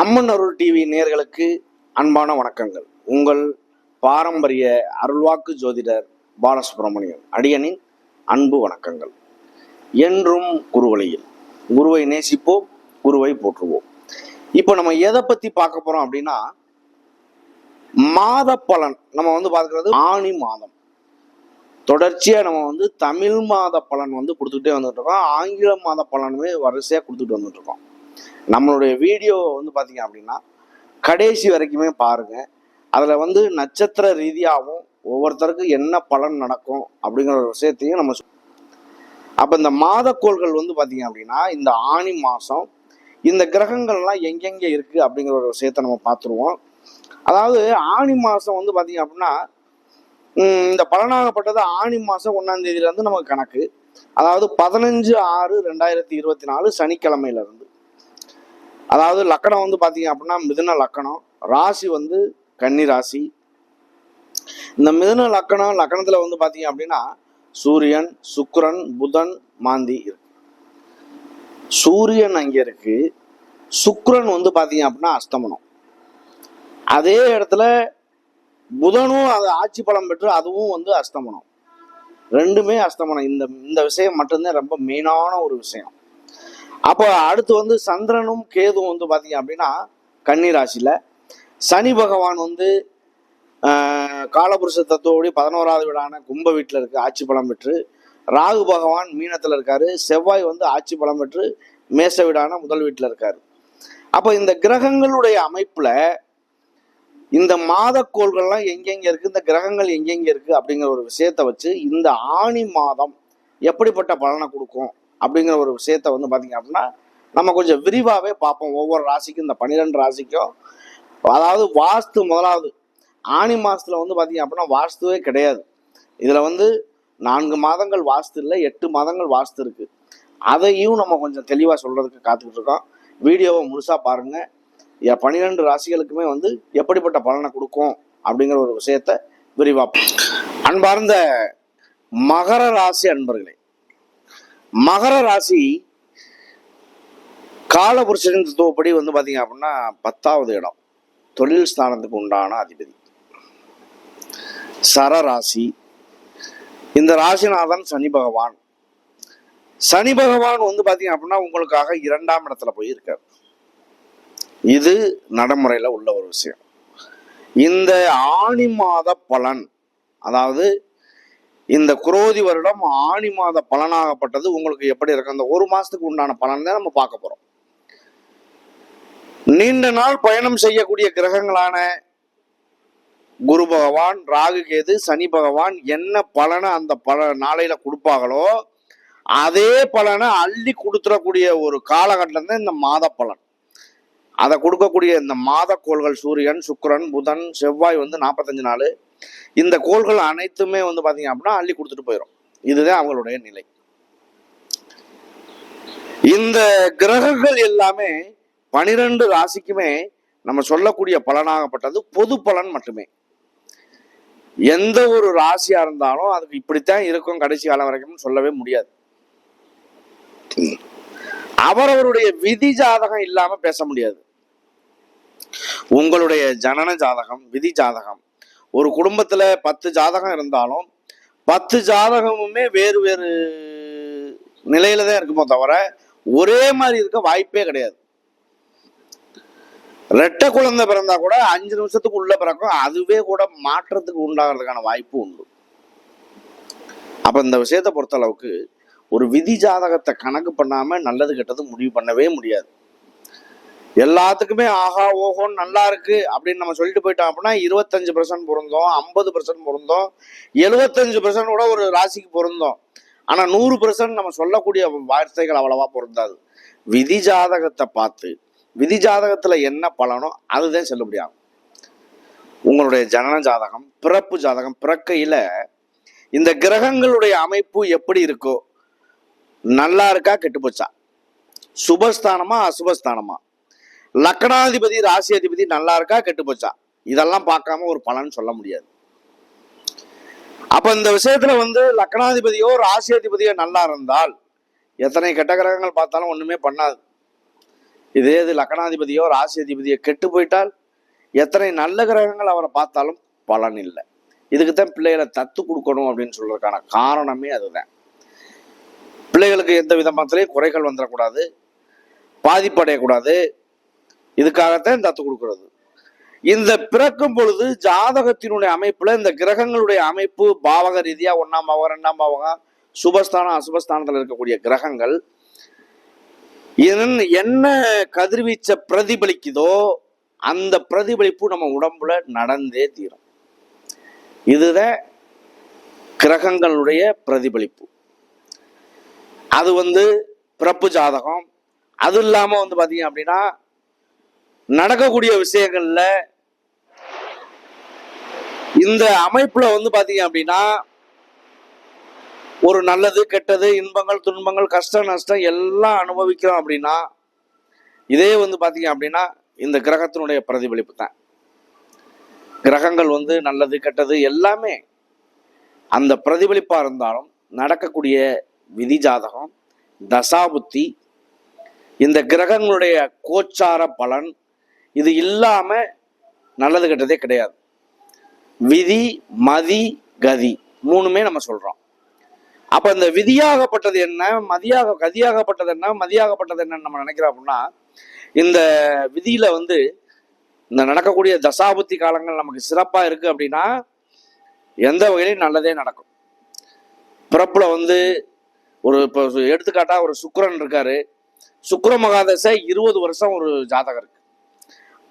அம்மன் அருள் TV நேயர்களுக்கு அன்பான வணக்கங்கள். உங்கள் பாரம்பரிய அருள்வாக்கு ஜோதிடர் பாலசுப்ரமணியன் அடியனின் அன்பு வணக்கங்கள். என்றும் குருவழியில் குருவை நேசிப்போம், குருவை போற்றுவோம். இப்போ நம்ம எதை பத்தி பார்க்க போறோம் அப்படின்னா, மாத பலன். நம்ம பார்க்கிறது ஆணி மாதம். தொடர்ச்சியா நம்ம தமிழ் மாத பலன் கொடுத்துக்கிட்டே வந்துட்டு இருக்கோம். ஆங்கில மாத பலனுமே வரிசையா கொடுத்துட்டு வந்துட்டு இருக்கோம். நம்மளுடைய வீடியோ பார்த்தீங்க அப்படின்னா கடைசி வரைக்குமே பாருங்க. அதுல நட்சத்திர ரீதியாகவும் ஒவ்வொருத்தருக்கும் என்ன பலன் நடக்கும் அப்படிங்கிற ஒரு விஷயத்தையும் நம்ம அப்ப இந்த மாதக்கோள்கள் பார்த்தீங்க அப்படின்னா இந்த ஆணி மாசம் இந்த கிரகங்கள்லாம் எங்கெங்க இருக்கு அப்படிங்கிற ஒரு விஷயத்த நம்ம பார்த்துருவோம். அதாவது ஆணி மாசம் பார்த்தீங்க அப்படின்னா இந்த பலனாகப்பட்டது ஆணி மாசம் 1ஆம் தேதியில இருந்து நமக்கு கணக்கு. அதாவது 15/6/2024 சனிக்கிழமையில இருந்து. அதாவது லக்கணம் பார்த்தீங்க அப்படின்னா மிதுன லக்கணம், ராசி கன்னி ராசி. இந்த மிதுன லக்கணத்துல பார்த்தீங்க அப்படின்னா சூரியன், சுக்கிரன், புதன், மாந்தி இருக்கு. சூரியன் அங்க இருக்கு, சுக்கிரன் பார்த்தீங்க அப்படின்னா அஸ்தமனம். அதே இடத்துல புதனும் அது ஆட்சி பலம் பெற்று அதுவும் அஸ்தமனம். ரெண்டுமே அஸ்தமனம். இந்த விஷயம் மட்டும்தான் ரொம்ப மெயினான ஒரு விஷயம். அப்போ அடுத்து சந்திரனும் கேதுவும் பார்த்தீங்க அப்படின்னா கன்னி ராசியில. சனி பகவான் காலபுருஷ தத்துவப்படி 11வது வீடான கும்ப வீட்டில் இருக்கு, ஆட்சி பலம் பெற்று. ராகு பகவான் மீனத்துல இருக்காரு. செவ்வாய் ஆட்சி பலம் பெற்று மேச வீடான முதல் வீட்டில் இருக்காரு. அப்போ இந்த கிரகங்களுடைய அமைப்புல இந்த மாதக்கோள்கள்லாம் எங்கெங்க இருக்கு, இந்த கிரகங்கள் எங்கெங்க இருக்கு அப்படிங்கிற ஒரு விஷயத்த வச்சு இந்த ஆணி மாதம் எப்படிப்பட்ட பலனை கொடுக்கும் அப்படிங்கிற ஒரு விஷயத்த பார்த்தீங்க அப்படின்னா நம்ம கொஞ்சம் விரிவாகவே பார்ப்போம். ஒவ்வொரு ராசிக்கும், இந்த 12 ராசிக்கும். அதாவது வாஸ்து முதலாவது ஆணி மாசத்துல பார்த்தீங்க அப்படின்னா வாஸ்துவே கிடையாது. இதுல 4 மாதங்கள் வாஸ்து இல்லை, 8 மாதங்கள் வாஸ்து இருக்கு. அதையும் நம்ம கொஞ்சம் தெளிவா சொல்றதுக்கு காத்துக்கிட்டு இருக்கோம். வீடியோவை முழுசா பாருங்க. 12 ராசிகளுக்குமே எப்படிப்பட்ட பலனை கொடுக்கும் அப்படிங்கிற ஒரு விஷயத்த விரிவா. அன்பார்ந்த மகர ராசி அன்பர்களே, மகர ராசி காலபுருஷனின் தத்துவப்படி பார்த்தீங்க அப்படின்னா 10வது இடம், தொழில் ஸ்தானத்துக்கு உண்டான அதிபதி. சரராசி. இந்த ராசிநாதன் சனி பகவான். சனி பகவான் பார்த்தீங்க அப்படின்னா உங்களுக்காக 2ஆம் இடத்துல போய் இருக்கார். இது நடைமுறையில உள்ள ஒரு விஷயம். இந்த ஆணி மாத பலன், அதாவது இந்த குரோதி வருடம் ஆணி மாத பலனாகப்பட்டது உங்களுக்கு எப்படி இருக்கு, அந்த ஒரு மாசத்துக்கு உண்டான பலன் தான் நம்ம பார்க்க போறோம். நீண்ட நாள் பயணம் செய்யக்கூடிய கிரகங்களான குரு பகவான், ராகு கேது, சனி பகவான் என்ன பலனை அந்த நாளையில கொடுப்பாங்களோ அதே பலனை அள்ளி கொடுத்துடக்கூடிய ஒரு காலகட்டம் தான் இந்த மாத பலன். அதை கொடுக்கக்கூடிய இந்த மாத கோள்கள் சூரியன், சுக்கிரன், புதன், செவ்வாய் 45 நாள். இந்த கோள்கள் அனைத்துமே பாத்தீங்க அப்படின்னா அள்ளி கொடுத்துட்டு போயிடும். இதுதான் அவங்களுடைய நிலை. இந்த கிரகங்கள் எல்லாமே 12 ராசிக்குமே நம்ம சொல்லக்கூடிய பலனாகப்பட்டது பொது பலன் மட்டுமே. எந்த ஒரு ராசியா இருந்தாலும் அதுக்கு இப்படித்தான் இருக்கும் கடைசி காலம் வரைக்கும் சொல்லவே முடியாது. அவரவருடைய விதி ஜாதகம் இல்லாம பேச முடியாது. உங்களுடைய ஜனன ஜாதகம், விதி ஜாதகம். ஒரு குடும்பத்துல 10 ஜாதகம் இருந்தாலும் 10 ஜாதகமுமே வேறு வேறு நிலையில தான் இருக்குமோ தவிர ஒரே மாதிரி இருக்க வாய்ப்பே கிடையாது. ரெட்டை குழந்தை பிறந்தா கூட 5 நிமிஷத்துக்கு உள்ள பிறக்கும், அதுவே கூட மாற்றத்துக்கு உண்டாகிறதுக்கான வாய்ப்பு உண்டு. அப்ப இந்த விஷயத்தை பொறுத்த அளவுக்கு ஒரு விதி ஜாதகத்தை கணக்கு பண்ணாம நல்லது கெட்டது முடிவு பண்ணவே முடியாது. எல்லாத்துக்குமே ஆஹா ஓஹோன்னு நல்லா இருக்கு அப்படின்னு நம்ம சொல்லிட்டு போயிட்டோம் அப்படின்னா 25% பொருந்தோம், 50% பொருந்தோம், 75% கூட ஒரு ராசிக்கு பொருந்தோம். ஆனா 100% நம்ம சொல்லக்கூடிய வார்த்தைகள் அவ்வளவா பொருந்தாது. விதி ஜாதகத்தை பார்த்து விதி ஜாதகத்துல என்ன பலனோ அதுதான் செல்லுபடியாகும். உங்களுடைய ஜனன ஜாதகம், பிறப்பு ஜாதகம், பிறக்கையில இந்த கிரகங்களுடைய அமைப்பு எப்படி இருக்கோ, நல்லா இருக்கா கெட்டு போச்சா, சுபஸ்தானமா அசுபஸ்தானமா, லக்னாதிபதி ராசி அதிபதி நல்லா இருக்கா கெட்டு போச்சா, இதெல்லாம் பார்க்காம ஒரு பலன் சொல்ல முடியாது. அப்ப இந்த விஷயத்துல லக்னாதிபதியோ ராசி அதிபதியோ நல்லா இருந்தால் எத்தனை கெட்ட கிரகங்கள் பார்த்தாலும் ஒண்ணுமே பண்ணாது. இதே இது லக்னாதிபதியோ ராசி அதிபதியோ கெட்டு போயிட்டால் எத்தனை நல்ல கிரகங்கள் அவரை பார்த்தாலும் பலன் இல்லை. இதுக்குத்தான் பிள்ளைகளை தத்து கொடுக்கணும் அப்படின்னு சொல்றதுக்கான காரணமே அதுதான். பிள்ளைகளுக்கு எந்த விதமாத்திலையும் குறைகள் வந்துடக்கூடாது, பாதிப்படையக்கூடாது, இதுக்காகத்தான் தத்து கொடுக்கறது. இந்த பிறக்கும் பொழுது ஜாதகத்தினுடைய அமைப்புல இந்த கிரகங்களுடைய அமைப்பு பாவக ரீதியா 1ஆம் பாவகம் 2ஆம் பாவகம் சுபஸ்தானம் அசுபஸ்தானத்துல இருக்கக்கூடிய கிரகங்கள் என்ன கதிர்வீச்ச பிரதிபலிக்குதோ அந்த பிரதிபலிப்பு நம்ம உடம்புல நடந்தே தீரும். இதுதான் கிரகங்களுடைய பிரதிபலிப்பு. அது பிறப்பு ஜாதகம். அது இல்லாம பாத்தீங்க அப்படின்னா நடக்கக்கூடிய விஷயங்கள்ல இந்த அமைப்புல பாத்தீங்க அப்படின்னா ஒரு நல்லது கெட்டது இன்பங்கள் துன்பங்கள் கஷ்டம் நஷ்டம் எல்லாம் அனுபவிக்கிறோம் அப்படின்னா இதே பாத்தீங்க அப்படின்னா இந்த கிரகத்தினுடைய பிரதிபலிப்பு தான். கிரகங்கள் நல்லது கெட்டது எல்லாமே அந்த பிரதிபலிப்பா இருந்தாலும் நடக்கக்கூடிய விதி ஜாதகம் தசாபுத்தி இந்த கிரகங்களுடைய கோச்சார பலன் இது இல்லாம நல்லது கெட்டதே கிடையாது. விதி மதி கதி மூணுமே நம்ம சொல்றோம். அப்ப இந்த விதியாகப்பட்டது என்ன, கதியாகப்பட்டது என்ன, மதியாகப்பட்டது என்னன்னு நம்ம நினைக்கிறோம் அப்படின்னா இந்த விதியில இந்த நடக்கக்கூடிய தசாபுத்தி காலங்கள் நமக்கு சிறப்பா இருக்கு அப்படின்னா எந்த வகையிலும் நல்லதே நடக்கும். பிறப்புல ஒரு இப்போ எடுத்துக்காட்டா ஒரு சுக்கிரன் இருக்காரு. சுக்கிர மகாதசை 20 வருஷம் ஒரு ஜாதகம் இருக்கு.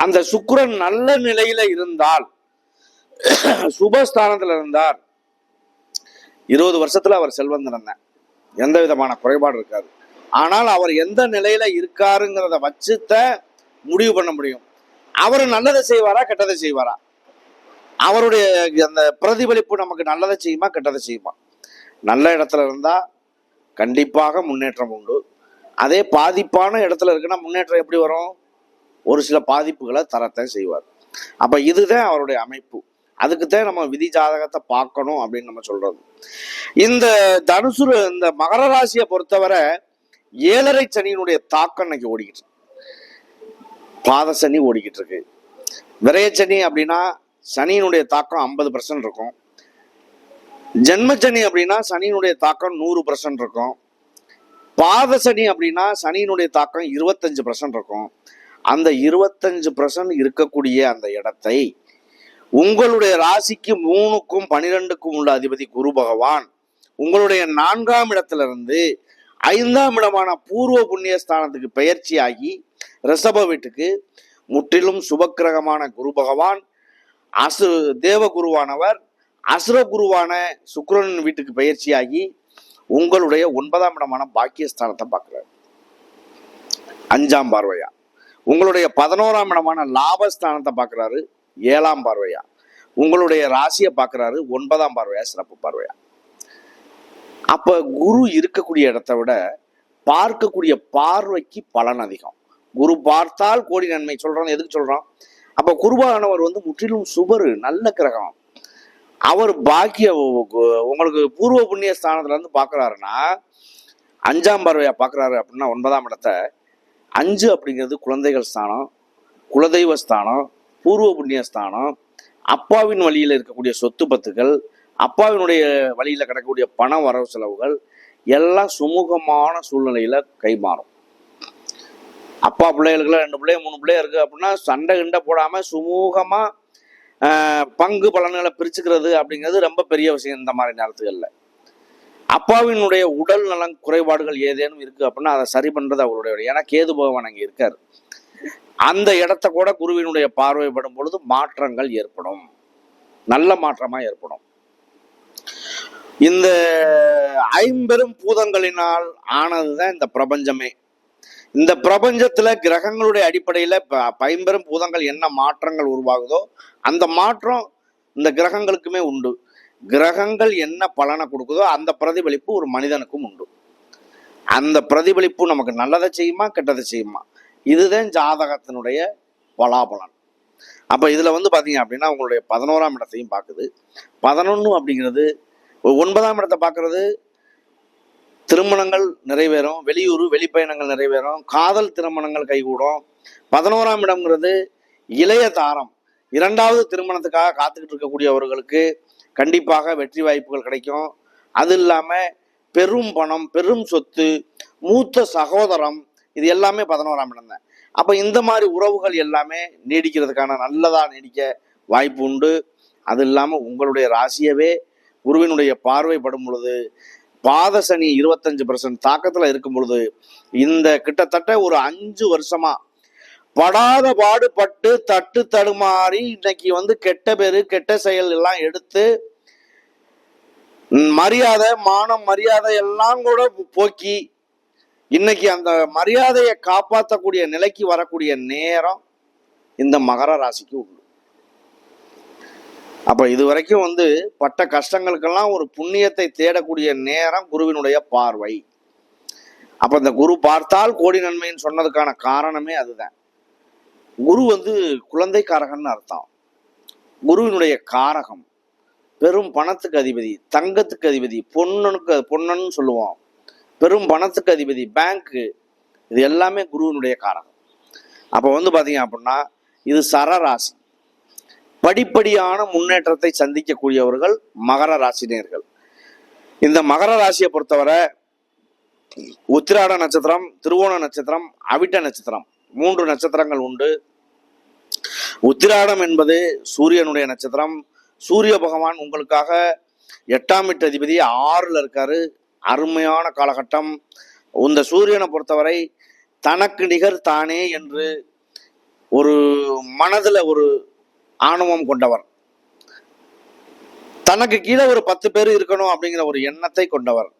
அந்த சுக்கிரன் நல்ல நிலையில இருந்தால் சுபஸ்தானத்துல இருந்தார் 20 வருஷத்துல அவர் செல்வந்தன் தான், எந்த விதமான குறைபாடு இருக்காது. ஆனால் அவர் எந்த நிலையில இருக்காருங்கிறத வச்சுத்த முடிவு பண்ண முடியும். அவர் நல்லதை செய்வாரா கெட்டதை செய்வாரா, அவருடைய அந்த பிரதிபலிப்பு நமக்கு நல்லதை செய்யுமா கெட்டதை செய்யுமா. நல்ல இடத்துல இருந்தா கண்டிப்பாக முன்னேற்றம் உண்டு. அதே பாதிப்பான இடத்துல இருக்குன்னா முன்னேற்றம் எப்படி வரும், ஒரு சில பாதிப்புகளை தரத்தை செய்வார். அப்ப இதுதான் அவருடைய அமைப்பு. அதுக்குத்தான் நம்ம விதி ஜாதகத்தை பார்க்கணும் அப்படின்னு நம்ம சொல்றது. இந்த தனுசு இந்த மகர ராசியை பொறுத்தவரை 7.5 சனியினுடைய தாக்கம் இன்னைக்கு ஓடிக்கிட்டு இருக்கு. பாத சனி ஓடிக்கிட்டு இருக்கு. விரயச்சனி அப்படின்னா சனியினுடைய தாக்கம் 50% இருக்கும். ஜென்மச்சனி அப்படின்னா சனியினுடைய தாக்கம் 100% இருக்கும். பாத சனி அப்படின்னா சனியினுடைய தாக்கம் 25% இருக்கும். அந்த 25% இருக்கக்கூடிய அந்த இடத்தை உங்களுடைய ராசிக்கு 3க்கும் 12க்கும் உள்ள அதிபதி குரு பகவான் உங்களுடைய 4ஆம் இடத்திலிருந்து 5ஆம் இடமான பூர்வ புண்ணியஸ்தானத்துக்கு பெயர்ச்சியாகி ரிஷப வீட்டுக்கு முற்றிலும் சுபக்கிரகமான குரு பகவான் தேவகுருவானவர் அசுர குருவான சுக்கிரன் வீட்டுக்கு பயிற்சியாகி உங்களுடைய 9ஆம் இடமான பாக்கியஸ்தானத்தை பார்க்கிறார் 5ஆம் பார்வையா. உங்களுடைய 11ஆம் இடமான லாபஸ்தானத்தை பார்க்கிறாரு 7ஆம் பார்வையா. உங்களுடைய ராசியை பார்க்கிறாரு 9ஆம் பார்வையா, சிறப்பு பார்வையா. அப்ப குரு இருக்கக்கூடிய இடத்தை விட பார்க்கக்கூடிய பார்வைக்கு பலன் அதிகம். குரு பார்த்தால் கோடி நன்மை சொல்றோம். எதுக்கு சொல்றோம்? அப்ப குருவானவர் முற்றிலும் சுபரு, நல்ல கிரகம். அவர் பாக்கிய உங்களுக்கு பூர்வ புண்ணிய ஸ்தானத்துல இருந்து பாக்குறாருன்னா 5ஆம் பார்வையா பாக்குறாரு அப்படின்னா 9ஆம் இடத்தை. 5 அப்படிங்கிறது குழந்தைகள் ஸ்தானம், குலதெய்வ ஸ்தானம், பூர்வ புண்ணிய ஸ்தானம், அப்பாவின் வழியில இருக்கக்கூடிய சொத்து பத்துகள், அப்பாவினுடைய வழியில கிடக்கக்கூடிய பண வரவு செலவுகள் எல்லாம் சுமூகமான சூழ்நிலையில கைமாறும். அப்பா பிள்ளைகளுக்குலாம் 2 பிள்ளை 3 பிள்ளை இருக்கு அப்படின்னா சண்டை கிண்டை போடாம சுமூகமா பங்கு பலன்களை பிரிச்சுக்கிறது அப்படிங்கிறது ரொம்ப பெரிய விஷயம். இந்த மாதிரி நேரத்துகள்ல அப்பாவினுடைய உடல் நலன் குறைபாடுகள் ஏதேனும் இருக்கு அப்படின்னா அதை சரி பண்றது அவருடைய, ஏன்னா கேது பகவான் அங்கே இருக்காரு. அந்த இடத்த கூட குருவினுடைய பார்வைப்படும் பொழுது மாற்றங்கள் ஏற்படும், நல்ல மாற்றமா ஏற்படும். இந்த 50 பூதங்களினால் ஆனதுதான் இந்த பிரபஞ்சமே. இந்த பிரபஞ்சத்துல கிரகங்களுடைய அடிப்படையில 50 பூதங்கள் என்ன மாற்றங்கள் உருவாகுதோ அந்த மாற்றம் இந்த கிரகங்களுக்குமே உண்டு. கிரகங்கள் என்ன பலனை கொடுக்குதோ அந்த பிரதிபலிப்பு ஒரு மனிதனுக்கும் உண்டு. அந்த பிரதிபலிப்பு நமக்கு நல்லதை செய்யுமா கெட்டதை செய்யுமா, இதுதான் ஜாதகத்தினுடைய பலாபலன். அப்ப இதுல பாத்தீங்க அப்படின்னா உங்களுடைய 11ஆம் இடத்தையும் பார்க்குது. 11 அப்படிங்கிறது 9ஆம் இடத்தை பார்க்கறது திருமணங்கள் நிறைவேறும், வெளியூர் வெளிப்பயணங்கள் நிறைவேறும், காதல் திருமணங்கள் கைகூடும். 11ஆம் இடம்ங்கிறது இளைய தாரம், இரண்டாவது திருமணத்துக்காக காத்துக்கிட்டு இருக்கக்கூடியவர்களுக்கு கண்டிப்பாக வெற்றி வாய்ப்புகள் கிடைக்கும். அது இல்லாம பெரும் பணம், பெரும் சொத்து, மூத்த சகோதரம், இது எல்லாமே 11ஆம் இடம் தான். அப்ப இந்த மாதிரி உறவுகள் எல்லாமே நீடிக்கிறதுக்கான நல்லதா நீடிக்க வாய்ப்பு உண்டு. அது இல்லாம உங்களுடைய ராசியவே குருவினுடைய பார்வைப்படும் பொழுது பாத சனி 25% தாக்கத்துல இருக்கும் பொழுது இந்த கிட்டத்தட்ட ஒரு 5 வருஷமா படாத பாடுபட்டு தட்டு தடுமாறி இன்னைக்கு கெட்ட பேரு கெட்ட செயல் எல்லாம் எடுத்து மரியாதை மானம் மரியாதை எல்லாம் கூட போக்கி இன்னைக்கு அந்த மரியாதையை காப்பாற்றக்கூடிய நிலைக்கு வரக்கூடிய நேரம் இந்த மகர ராசிக்கு உண்டு. அப்ப இது வரைக்கும் பட்ட கஷ்டங்களுக்கெல்லாம் ஒரு புண்ணியத்தை தேடக்கூடிய நேரம் குருவினுடைய பார்வை. அப்ப இந்த குரு பார்த்தால் கோடி நன்மைன்னு சொன்னதுக்கான காரணமே அதுதான். குரு குழந்தைக்காரகன்னு அர்த்தம். குருவினுடைய காரகம் பெரும் பணத்துக்கு அதிபதி, தங்கத்துக்கு அதிபதி, பொன்னன்னு சொல்லுவோம், பெரும் பணத்துக்கு அதிபதி, பேங்க்கு, இது எல்லாமே குருவினுடைய காரகம். அப்ப பாத்தீங்க அப்படின்னா இது சரராசி. படிப்படியான முன்னேற்றத்தை சந்திக்கக்கூடியவர்கள் மகர ராசினியர்கள். இந்த மகர ராசியை பொறுத்தவரை உத்திராட நட்சத்திரம், திருவோண நட்சத்திரம், அவிட்ட நட்சத்திரம், 3 நட்சத்திரங்கள் உண்டு. உத்திராடம் என்பது சூரியனுடைய நட்சத்திரம். சூரிய பகவான் உங்களுக்காக 8ஆம் வீட்டு அதிபதி 6ல் இருக்காரு. அருமையான காலகட்டம். இந்த சூரியனை பொறுத்தவரை தனக்கு நிகர் தானே என்று ஒரு மனதுல ஒரு ஆணவம் கொண்டவர், தனக்கு கீழே ஒரு 10 பேர் இருக்கணும் அப்படிங்கிற ஒரு எண்ணத்தை கொண்டவர்.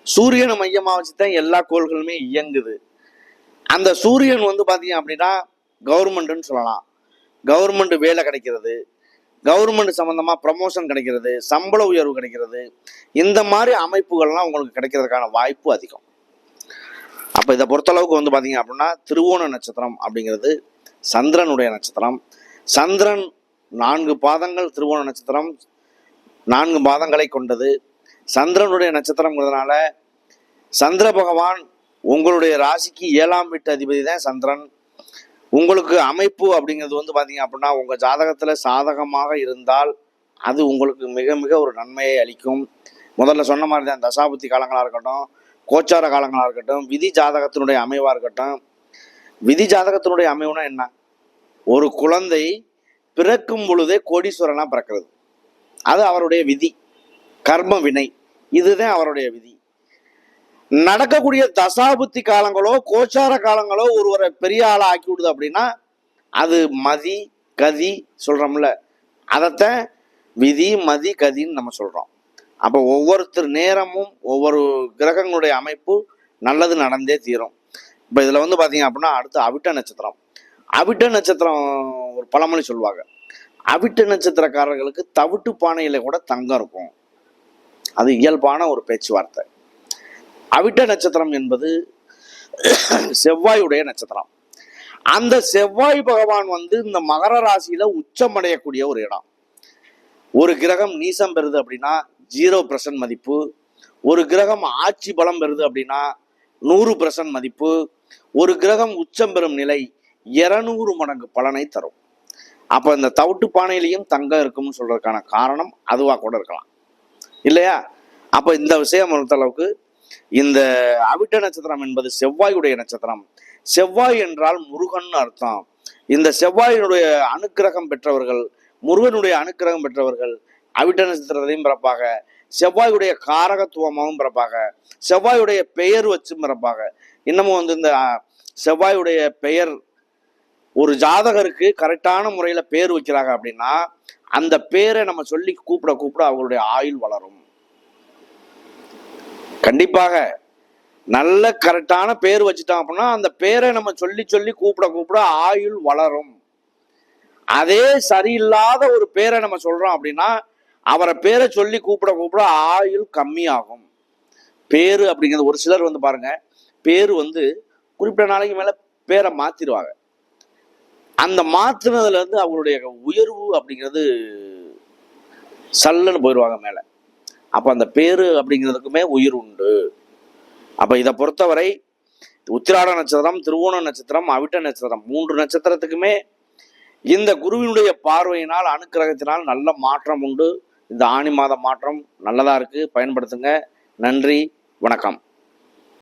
சூரியனை மையமா வச்சுதான் எல்லா கோள்களுமே இயங்குது. அந்த சூரியன் பாத்தீங்க அப்படின்னா கவர்மெண்ட்னு சொல்லலாம். கவர்மெண்ட் வேலை கிடைக்கிறது, கவர்மெண்ட் சம்பந்தமா ப்ரமோஷன் கிடைக்கிறது, சம்பள உயர்வு கிடைக்கிறது, இந்த மாதிரி அமைப்புகள்லாம் உங்களுக்கு கிடைக்கிறதுக்கான வாய்ப்பு அதிகம். அப்ப இதை பொறுத்தளவுக்கு பாத்தீங்க அப்படின்னா திருவோண நட்சத்திரம் அப்படிங்கிறது சந்திரனுடைய நட்சத்திரம். சந்திரன் 4 பாதங்கள், திருவோண நட்சத்திரம் 4 பாதங்களை கொண்டது. சந்திரனுடைய நட்சத்திரம்ங்கிறதுனால சந்திர பகவான் உங்களுடைய ராசிக்கு 7ஆம் வீட்டு அதிபதி தான் சந்திரன். உங்களுக்கு அமைப்பு அப்படிங்கிறது பாத்தீங்க அப்படின்னா உங்க ஜாதகத்துல சாதகமாக இருந்தால் அது உங்களுக்கு மிக மிக ஒரு நன்மையை அளிக்கும். முதல்ல சொன்ன மாதிரி தான் தசாபுத்தி காலங்களா இருக்கட்டும், கோச்சார காலங்களா இருக்கட்டும், விதி ஜாதகத்தினுடைய அமைவா இருக்கட்டும். விதி ஜாதகத்தினுடைய அமைவுனா என்ன? ஒரு குழந்தை பிறக்கும் பொழுதே கோடீஸ்வரனா பிறக்கிறது. அது அவருடைய விதி, கர்ம வினை, இதுதான் அவருடைய விதி. நடக்கக்கூடிய தசாபுத்தி காலங்களோ கோச்சார காலங்களோ ஒருவரை பெரிய ஆளா ஆக்கி விடுது அப்படின்னா அது மதி கதி சொல்றோம்ல, அதத்தான் விதி மதி கதின்னு நம்ம சொல்றோம். அப்போ ஒவ்வொருத்தர் நேரமும் ஒவ்வொரு கிரகங்களுடைய அமைப்பு நல்லது நடந்தே தீரும். இப்போ இதுல பாத்தீங்க அப்படின்னா அடுத்து அவிட்ட நட்சத்திரம். அவிட்ட நட்சத்திரம் ஒரு பழமொழி சொல்லுவாங்க, அவிட்ட நட்சத்திரக்காரர்களுக்கு தவிட்டு பானையில கூட தங்கம் இருக்கும். அது இயல்பான ஒரு பேச்சுவார்த்தை. அவிட்ட நட்சத்திரம் என்பது செவ்வாயுடைய நட்சத்திரம். அந்த செவ்வாய் பகவான் இந்த மகர ராசியில உச்சம் அடையக்கூடிய ஒரு இடம். ஒரு கிரகம் நீசம் பெறுது அப்படின்னா 0% மதிப்பு, ஒரு கிரகம் ஆட்சி பலம் பெறுது அப்படின்னா 100% மதிப்பு, ஒரு கிரகம் உச்சம் பெறும் நிலை 200 மடங்கு பலனை தரும். அப்ப இந்த தவிட்டு பானையிலையும் தங்கம் இருக்கும்னு சொல்றதுக்கான காரணம் அதுவா கூட இருக்கலாம் இல்லையா? அப்ப இந்த விஷயம் பொறுத்த அளவுக்கு இந்த அவிட்ட நட்சத்திரம் என்பது செவ்வாயுடைய நட்சத்திரம். செவ்வாய் என்றால் முருகன் அர்த்தம். இந்த செவ்வாயினுடைய அனுக்கிரகம் பெற்றவர்கள், முருகனுடைய அனுக்கிரகம் பெற்றவர்கள் அவிட்ட நட்சத்திரத்தையும் பிறப்பாக, செவ்வாயுடைய காரகத்துவமாகவும் பிறப்பாக, செவ்வாயுடைய பெயர் வச்சும் பிறப்பாக. இன்னமும் இந்த செவ்வாயுடைய பெயர் ஒரு ஜாதகருக்கு கரெக்டான முறையில பேர் வைக்கிறாங்க அப்படின்னா அந்த பேரை நம்ம சொல்லி கூப்பிட கூப்பிட அவங்களுடைய ஆயுள் வளரும். கண்டிப்பாக நல்ல கரெக்டான பேர் வச்சுட்டோம் அப்படின்னா அந்த பேரை நம்ம சொல்லி சொல்லி கூப்பிட கூப்பிட ஆயுள் வளரும். அதே சரியில்லாத ஒரு பேரை நம்ம சொல்றோம் அப்படின்னா அவரை பேரை சொல்லி கூப்பிட கூப்பிட ஆயுள் கம்மியாகும். பேரு அப்படிங்கிறது ஒரு சிலர் பாருங்க, பேரு குறிப்பிட்ட நாளைக்கு மேல பேரை மாத்திடுவாங்க. அந்த மாத்தினதுல இருந்து அவங்களுடைய உயர்வு அப்படிங்கிறது சல்லுன்னு போயிடுவாங்க மேல. அப்போ அந்த பேரு அப்படிங்கிறதுக்குமே உயிர் உண்டு. அப்போ இதை பொறுத்தவரை உத்திராட நட்சத்திரம், திருவோண நட்சத்திரம், அவிட்ட நட்சத்திரம் 3 நட்சத்திரத்துக்குமே இந்த குருவினுடைய பார்வையினால், அனுக்கிரகத்தினால் நல்ல மாற்றம் உண்டு. இந்த ஆணி மாத மாற்றம் நல்லதா இருக்கு, பயன்படுத்துங்க. நன்றி, வணக்கம்.